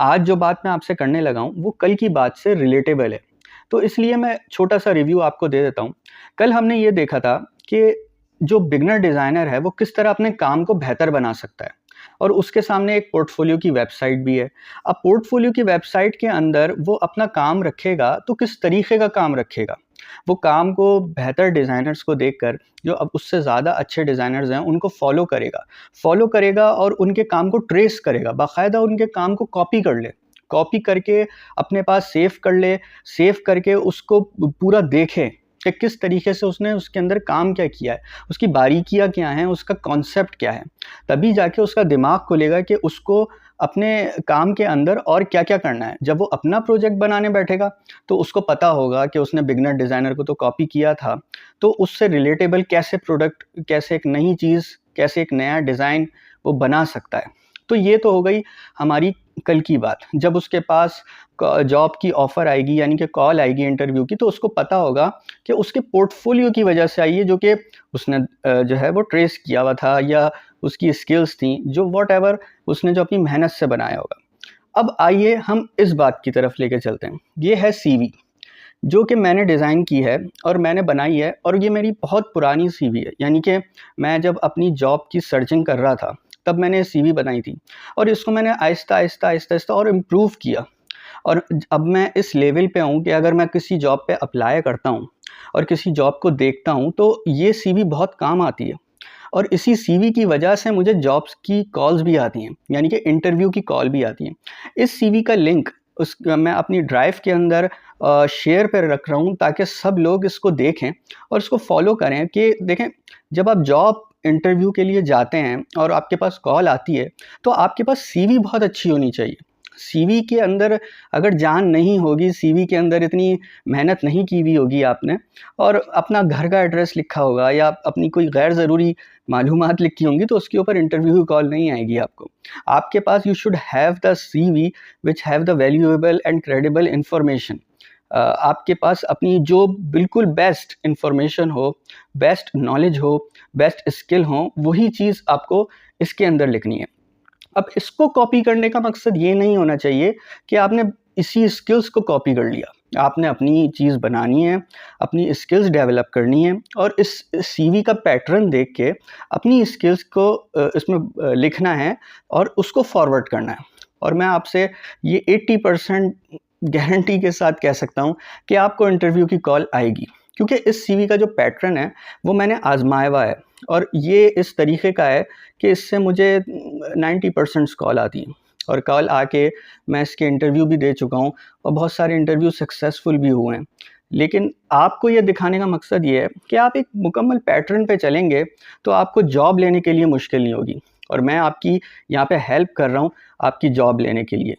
आज जो बात मैं आपसे करने लगा हूँ वो कल की बात से रिलेटेबल है। तो इसलिए मैं छोटा-सा रिव्यू आपको दे देता हूँ। कल हमने ये देखा था कि जो बिगिनर डिज़ाइनर है वो किस तरह अपने काम को बेहतर बना सकता है और उसके सामने एक पोर्टफोलियो की वेबसाइट भी है। अब पोर्टफोलियो की वेबसाइट के अंदर वो अपना काम रखेगा तो किस तरीके का काम रखेगा? वो काम को बेहतर डिज़ाइनर्स को देखकर जो अब उससे ज़्यादा अच्छे डिज़ाइनर्स हैं उनको फ़ॉलो करेगा और उनके काम को ट्रेस करेगा, बाकायदा उनके काम को कॉपी करके अपने पास सेव करके उसको पूरा देखें कि किस तरीके से उसने उसके अंदर काम क्या किया है, उसकी बारीकियाँ क्या हैं, उसका कॉन्सेप्ट क्या है। तभी जाके उसका दिमाग खुलेगा कि उसको अपने काम के अंदर और क्या-क्या करना है। जब वो अपना प्रोजेक्ट बनाने बैठेगा, तो उसको पता होगा कि उसने बिगिनर डिज़ाइनर को तो कॉपी किया था, तो उससे रिलेटेबल कैसे एक नई चीज़, कैसे एक नया डिज़ाइन वो बना सकता है। तो ये तो हो गई हमारी कल की बात। जब उसके पास जॉब की ऑफ़र आएगी यानी कि कॉल आएगी इंटरव्यू की, तो उसको पता होगा कि उसके पोर्टफोलियो की वजह से आई है, जो कि उसने जो है वो ट्रेस किया हुआ था या उसकी स्किल्स थी, जो व्हाटएवर उसने जो अपनी मेहनत से बनाया होगा। अब आइए हम इस बात की तरफ लेके चलते हैं। ये है सीवी, जो कि मैंने डिज़ाइन की है और मैंने बनाई है, और ये मेरी बहुत पुरानी सीवी है। यानी कि मैं जब अपनी जॉब की सर्चिंग कर रहा था, तब मैंने सीवी बनाई थी और इसको मैंने आहिस्ता-आहिस्ता और इम्प्रूव किया। और अब मैं इस लेवल पे हूँ कि अगर मैं किसी जॉब पे अप्लाई करता हूँ और किसी जॉब को देखता हूँ, तो ये सीवी बहुत काम आती है। और इसी सीवी की वजह से मुझे जॉब्स की कॉल्स भी आती हैं, यानी कि इंटरव्यू की कॉल भी आती है। इस सीवी का लिंक मैं अपनी ड्राइव के अंदर शेयर पर रख रहा हूँ, ताकि सब लोग इसको देखें और इसको फॉलो करें। कि देखें, जब आप जॉब इंटरव्यू के लिए जाते हैं और आपके पास कॉल आती है, तो आपके पास सीवी बहुत अच्छी होनी चाहिए। सीवी के अंदर अगर जान नहीं होगी, सीवी के अंदर इतनी मेहनत नहीं की हुई होगी आपने, और अपना घर का एड्रेस लिखा होगा या अपनी कोई गैर ज़रूरी मालूमात लिखी होंगी, तो उसके ऊपर इंटरव्यू की कॉल नहीं आएगी आपको। आपके पास you should have the CV which have the valuable and credible information. आपके पास अपनी जो बिल्कुल बेस्ट इन्फॉर्मेशन हो, बेस्ट नॉलेज हो, बेस्ट स्किल हो, वही चीज़ आपको इसके अंदर लिखनी है। अब इसको कॉपी करने का मकसद ये नहीं होना चाहिए कि आपने इसी स्किल्स को कॉपी कर लिया। आपने अपनी चीज़ बनानी है, अपनी स्किल्स डेवलप करनी है और इस सीवी का पैटर्न देख के अपनी स्किल्स को इसमें लिखना है और उसको फॉरवर्ड करना है। और मैं आपसे ये 80% गारंटी के साथ कह सकता हूँ कि आपको इंटरव्यू की कॉल आएगी, क्योंकि इस सीवी का जो पैटर्न है वो मैंने आज़माया हुआ है और ये इस तरीके का है कि इससे मुझे 90% कॉल आती है। और कॉल आके मैं इसके इंटरव्यू भी दे चुका हूँ और बहुत सारे इंटरव्यू सक्सेसफुल भी हुए हैं। लेकिन आपको ये दिखाने का मकसद ये है कि आप एक मुकम्मल पैटर्न पे चलेंगे तो आपको जॉब लेने के लिए मुश्किल नहीं होगी, और मैं आपकी यहाँ पे हेल्प कर रहा हूँ आपकी जॉब लेने के लिए।